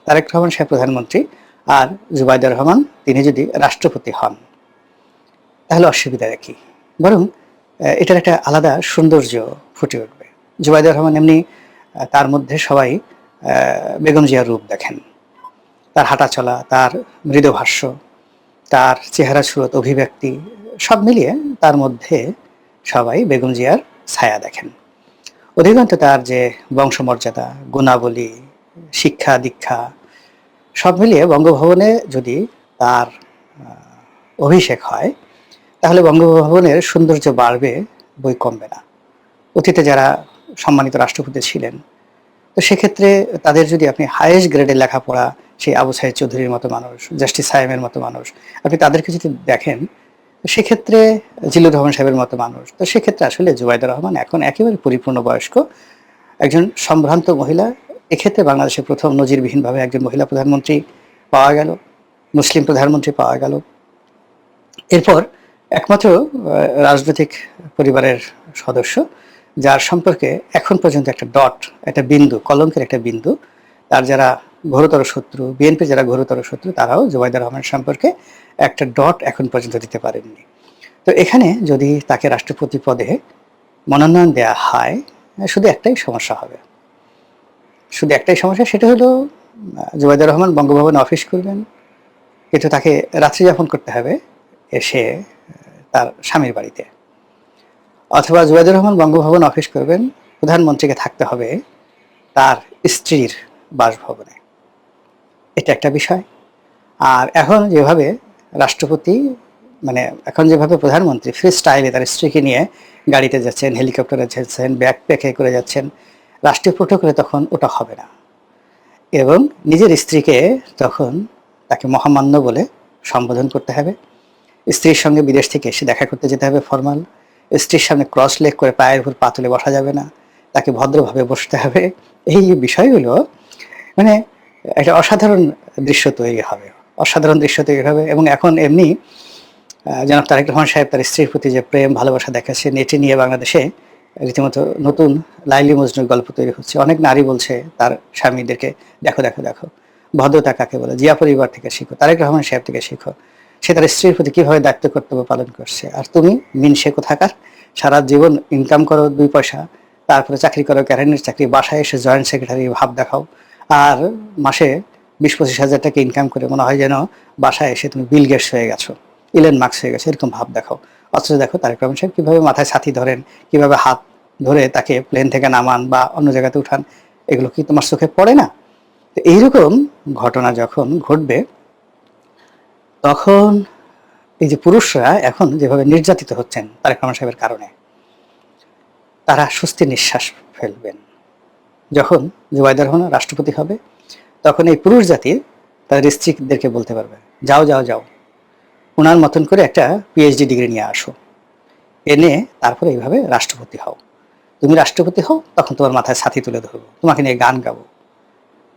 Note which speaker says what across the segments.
Speaker 1: তারেক রহমান সাহেব প্রধানমন্ত্রী আর জুবাইদুর রহমান তিনি যদি রাষ্ট্রপতি হন তাহলে অসুবিধাটা কি? বরং এটার একটা আলাদা সৌন্দর্য ফুটে উঠবে। জুবাইদুর রহমান এমনি তার মধ্যে সবাই বেগম জিয়ার রূপ দেখেন, তার হাঁটা চলা, তার মৃদুভাষ্য, তার চেহারা সুরত, অভিব্যক্তি সব মিলিয়ে তার মধ্যে সবাই বেগম জিয়ার ছায়া দেখেন। অধিকাংশ তার যে বংশমর্যাদা, গুণাবলী, শিক্ষা দীক্ষা সব মিলিয়ে বঙ্গভবনে যদি তার অভিষেক হয় তাহলে বঙ্গভবনের সৌন্দর্য বাড়বে, বই কমবে না। অতীতে যারা সম্মানিত রাষ্ট্রপতি ছিলেন, তো সেক্ষেত্রে তাদের যদি আপনি হাইয়েস্ট গ্রেডের লেখাপড়া, সেই আবু সাইদ চৌধুরীর মতো মানুষ, জাস্টিস সায়েমের মতো মানুষ, আপনি তাদেরকে যদি দেখেন, সেক্ষেত্রে জিল্লুর রহমান সাহেবের মতো মানুষ, তো সেক্ষেত্রে আসলে জুবাইদুর রহমান এখন একেবারে পরিপূর্ণ বয়স্ক একজন সম্ভ্রান্ত মহিলা। এক্ষেত্রে বাংলাদেশে প্রথম নজিরবিহীনভাবে একজন মহিলা প্রধানমন্ত্রী পাওয়া গেল, মুসলিম প্রধানমন্ত্রী পাওয়া গেল। এরপর একমাত্র রাজনৈতিক পরিবারের সদস্য যার সম্পর্কে এখন পর্যন্ত একটা ডট, একটা বিন্দু, কলঙ্কের একটা বিন্দু, তার যারা ঘোরতর শত্রু, বিএনপি যারা ঘোরতর শত্রু, তারাও জুবাইদুর রহমান সম্পর্কে একটা ডট এখন পর্যন্ত দিতে পারেননি। তো এখানে যদি তাকে রাষ্ট্রপতি পদে মনোনয়ন দেওয়া হয়, শুধু একটাই সমস্যা হবে, শুধু একটাই সমস্যা, সেটা হলো জুবাইদুর রহমান বঙ্গভবনে অফিস করবেন, কিন্তু তাকে রাত্রি যাপন করতে হবে এসে তার স্বামীর বাড়িতে, অথবা জুবাইদুর রহমান বঙ্গভবন অফিস করবেন, প্রধানমন্ত্রীকে থাকতে হবে তার স্ত্রীর বাসভবনে। এটা একটা বিষয়। আর এখন যেভাবে রাষ্ট্রপতি, মানে এখন যেভাবে প্রধানমন্ত্রী ফ্রি স্টাইলে তার স্ত্রীকে নিয়ে গাড়িতে যাচ্ছেন, হেলিকপ্টারে যাচ্ছেন, ব্যাকপ্যাকে করে যাচ্ছেন, রাষ্ট্রীয় প্রোটোকলে তখন ওটা হবে না। এবং নিজের স্ত্রীকে তখন তাকে মহামান্য বলে সম্বোধন করতে হবে। স্ত্রীর সঙ্গে বিদেশ থেকে এসে দেখা করতে যেতে হবে ফরমাল। স্ত্রীর সামনে ক্রস লেগ করে পায়ের উপর পা তুলে বসা যাবে না, তাকে ভদ্রভাবে বসতে হবে। এই বিষয়গুলো মানে একটা অসাধারণ দৃশ্য তৈরি হবে, অসাধারণ দৃশ্য তৈরি হবে। এবং এখন এমনি জনাব তারেক রহমান সাহেব তার স্ত্রীর প্রতি যে প্রেম ভালোবাসা দেখাচ্ছেন, এটি নিয়ে বাংলাদেশে রীতিমতো নতুন লাইলি মজনুর গল্প তৈরি হচ্ছে। অনেক নারী বলছে তার স্বামীদেরকে, দেখো দেখো দেখো ভদ্রতা কাকে বলে, জিয়া পরিবার থেকে শিখো, তারেক রহমান সাহেব থেকে শিখো। সে তার স্ত্রীর প্রতি কীভাবে দায়িত্ব কর্তব্য পালন করছে। আর তুমি মিনসে কোথাকার, সারা জীবন ইনকাম করো 2 পয়সা, তারপরে চাকরি করো, ক্যারিয়ারের চাকরি, বাসায় এসে জয়েন্ট সেক্রেটারি ভাব দেখাও, আর মাসে 20-25 হাজার টাকা ইনকাম করে মনে হয় যেন বাসায় এসে তুমি বিল গেটস হয়ে গেছো, ইলেন মার্কস হয়ে গেছে, এরকম ভাব দেখাও। অথচ দেখো তারেক রহমান সাহেব কীভাবে মাথায় ছাতি ধরেন, কীভাবে হাত ধরে তাকে প্লেন থেকে নামান বা অন্য জায়গাতে উঠান, এগুলো কি তোমার চোখে পড়ে না? তো এইরকম ঘটনা যখন ঘটবে, তখন এই যে পুরুষরা এখন যেভাবে নির্যাতিত হচ্ছেন তারেক রহমান সাহেবের কারণে, তারা স্বস্তির নিঃশ্বাস ফেলবেন। যখন জুবাইদুর রহমান রাষ্ট্রপতি হবে, তখন এই পুরুষ জাতির তাদের স্ত্রীদেরকে বলতে পারবে, যাও যাও যাও, ওনার মতন করে একটা পিএইচডি ডিগ্রি নিয়ে আসো, এনে তারপরে এইভাবে রাষ্ট্রপতি হও। তুমি রাষ্ট্রপতি হও, তখন তোমার মাথায় ছাতি তুলে ধরবো, তোমাকে নিয়ে গান গাবো,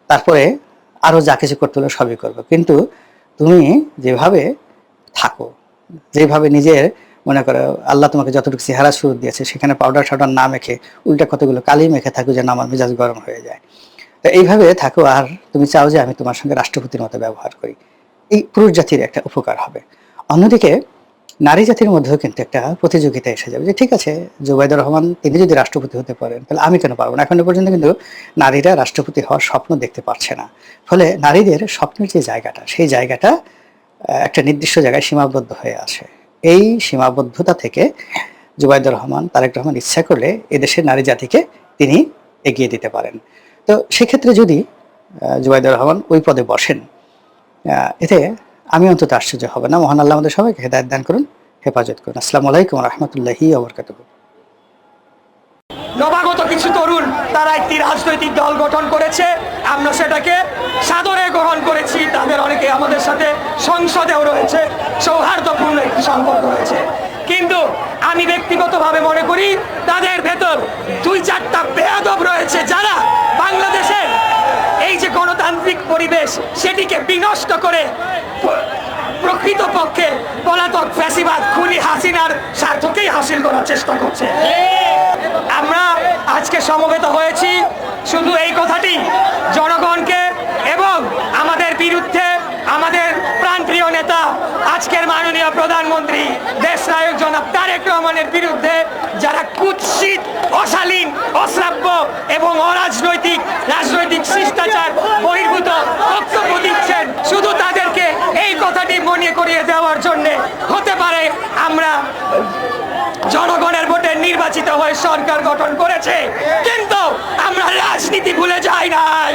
Speaker 1: তারপরে আরও যা কিছু করতে হলো সবই করবো। কিন্তু তুমি যেভাবে থাকো, যেভাবে নিজের মনে করো আল্লাহ তোমাকে যতটুকু চেহারা সুরত দিয়েছে, সেখানে পাউডার টাউডার না মেখে উল্টা কতগুলো কালি মেখে থাকো যেন আমার মেজাজ গরম হয়ে যায়, তো এইভাবে থাকো। আর তুমি চাও যে আমি তোমার সঙ্গে রাষ্ট্রপতির মতো ব্যবহার করি, এই পুরুষ জাতির একটা উপকার হবে। অন্যদিকে নারী জাতির মধ্যেও কিন্তু একটা প্রতিযোগিতা এসে যাবে যে ঠিক আছে, জুবাইদুর রহমান তিনি যদি রাষ্ট্রপতি হতে পারেন তাহলে আমি কেন পারবো না। এখনো পর্যন্ত কিন্তু নারীরা রাষ্ট্রপতি হওয়ার স্বপ্ন দেখতে পারছে না। ফলে নারীদের স্বপ্নের যে জায়গাটা, সেই জায়গাটা একটা নির্দিষ্ট জায়গায় সীমাবদ্ধ হয়ে আছে। এই সীমাবদ্ধতা থেকে জুবাইদুর রহমান, তারেক রহমান ইচ্ছা করলে এদেশের নারী জাতিকে তিনি এগিয়ে দিতে পারেন। তো সেক্ষেত্রে যদি জুবাইদুর রহমান ওই পদে বসেন, এতে আমি অন্তত আশ্চর্য হবে না। মহান আল্লাহ আমাদের সবাইকে হেদায়েত দান করুন, হেফাজত করুন। আসসালামু আলাইকুম ওয়া রাহমাতুল্লাহি ওয়া বারাকাতুহু।
Speaker 2: নবাগত কিছু তরুণ তারা একটি রাজনৈতিক দল গঠন করেছে, আমরা সেটাকে সাদরে গ্রহণ করেছি। তাদের অনেকে আমাদের সাথে সংসদেও রয়েছে, সৌহার্দ্যপূর্ণ একটি সম্পর্ক রয়েছে। কিন্তু আমি ব্যক্তিগতভাবে মনে করি তাদের ভেতর 2-4টা বেয়াদব রয়েছে, যারা বাংলাদেশের এই যে গণতান্ত্রিক পরিবেশ সেটিকে বিনষ্ট করে প্রকৃতপক্ষে পলাতক ফ্যাসিবাদ খুনি হাসিনার স্বার্থকেই হাসিল করার চেষ্টা করছে। আমরা আজকে সমবেত হয়েছি শুধু এই কথাটি জনগণকে এবং আমাদের বিরুদ্ধে আমাদের প্রাণপ্রিয় নেতা আজকের মাননীয় প্রধানমন্ত্রী দেশনায়ক জনাব তারেক রহমানের বিরুদ্ধে যারা কুৎসিত, অশালীন, অশ্রাব্য এবং রাজনৈতিক শিষ্টাচার বহির্ভূত বক্তব্য দিচ্ছেন, শুধু তাদেরকে এই কথাটি মনে করিয়ে দেওয়ার জন্য হতে পারে আমরা জনগণের ভোটে নির্বাচিত হয়ে সরকার গঠন করেছে, কিন্তু আমরা রাজনীতি ভুলে যাই নাই,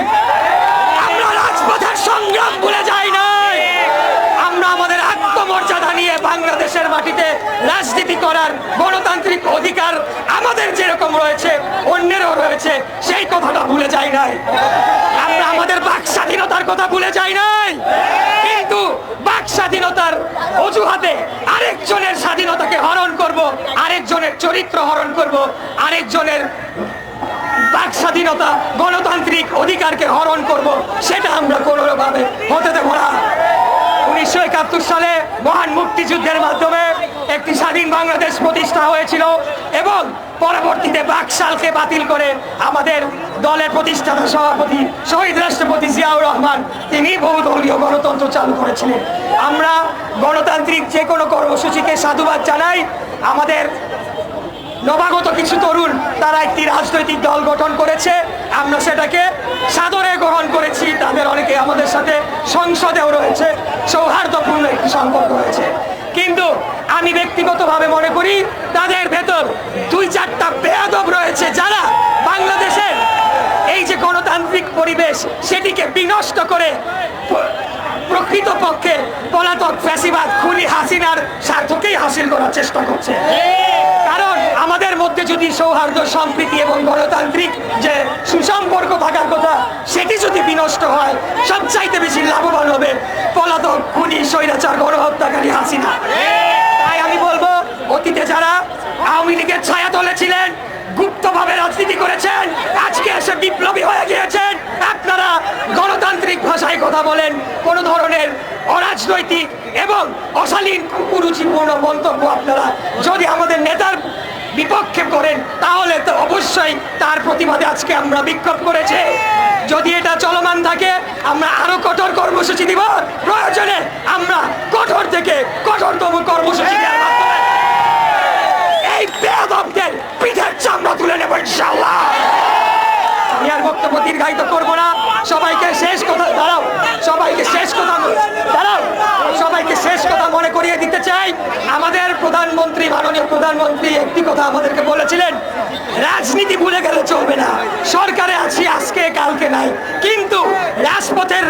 Speaker 2: আমরা রাজপথের সংগ্রাম ভুলে যাই নাই, আমরা আমাদের আত্মমর্যাদা নিয়ে বাংলাদেশের মাটিতে রাজনীতি করার গণতান্ত্রিক অধিকার আমাদের যেরকম রয়েছে অন্যেরও রয়েছে, সেই কথাটা ভুলে যাই নাই। আমরা আমাদের বাক স্বাধীনতার কথা ভুলে যাই নাই, কিন্তু বাক স্বাধীনতার অজুহাতে আরেকজনের স্বাধীনতাকে হরণ করব, আরেকজনের চরিত্র হরণ করব, আরেকজনের বাক স্বাধীনতা গণতান্ত্রিক অধিকারকে হরণ করব, সেটা আমরা কোনোভাবে হতে দেব না। 1971 সালে মহান মুক্তিযুদ্ধের মাধ্যমে একটি স্বাধীন বাংলাদেশ প্রতিষ্ঠা হয়েছিল এবং পরবর্তীতে বাকশালকে বাতিল করে আমাদের দলের প্রতিষ্ঠাতা সভাপতি শহীদ রাষ্ট্রপতি জিয়াউর রহমান তিনি বহুদলীয় গণতন্ত্র চালু করেছিলেন। আমরা গণতান্ত্রিক যে কোনো কর্মসূচিকে সাধুবাদ জানাই। আমাদের নবাগত কিছু তরুণ তারা একটি রাজনৈতিক দল গঠন করেছে, আমরা সেটাকে সাদরে গ্রহণ করেছি। তাদের অনেকে আমাদের সাথে সংসদেও রয়েছে, সৌহার্দ্যপূর্ণ একটি সম্পর্ক রয়েছে, কিন্তু আমি ব্যক্তিগতভাবে মনে করি তাদের ভেতর 2-4টা বেয়াদব রয়েছে যারা বাংলাদেশের এই যে গণতান্ত্রিক পরিবেশ সেটিকে বিনষ্ট করে প্রকৃতপক্ষে পলাতক ফ্যাসিবাদ খুনি হাসিনার স্বার্থকেই হাসিল করার চেষ্টা করছে। কারণ আমাদের মধ্যে যদি সৌহার্দ্য, সম্প্রীতি এবং গণতান্ত্রিক যে সুসম্পর্ক থাকার কথা সেটি যদি বিনষ্ট হয়, সবচাইতে বেশি লাভবান হবে পলাতক খুনি স্বৈরাচার গণহত্যাকারী হাসিনা। তাই আমি বলবো, অতীতে যারা আওয়ামী লীগের ছায়াতলে ছিলেন, গুপ্তভাবে রাজনীতি করেছেন, আজকে এসে বিপ্লবী হয়ে গিয়েছেন, আপনারা গণতান্ত্রিক ভাষায় কথা বলেন, কোনো ধরনের অরাজনৈতিক এবং অশালীন কুরুচিপূর্ণ মন্তব্য আপনারা যদি আমাদের নেতার বিপক্ষে করেন তাহলে তো অবশ্যই তার প্রতিবাদে আজকে আমরা বিক্ষোভ করেছি। যদি এটা চলমান থাকে আমরা আরো কঠোর কর্মসূচি দিব, প্রয়োজনে আমরা কঠোর থেকে কঠোরতম কর্মসূচি দেওয়ার মাধ্যমে এই বেয়াদবদের পিঠের চামড়া তুলে নেব ইনশাআল্লাহ। আমি আর বক্তব্য দীর্ঘায়িত করবো না, সবাইকে শেষ কথা মনে করিয়ে দিতে চাই। আমাদের প্রধানমন্ত্রী, মাননীয় প্রধানমন্ত্রী একটি কথা আমাদেরকে বলেছিলেন, রাজনীতি ভুলে গেলে চলবে না, সরকারে আছি আজকে কালকে নাই, কিন্তু রাজপথের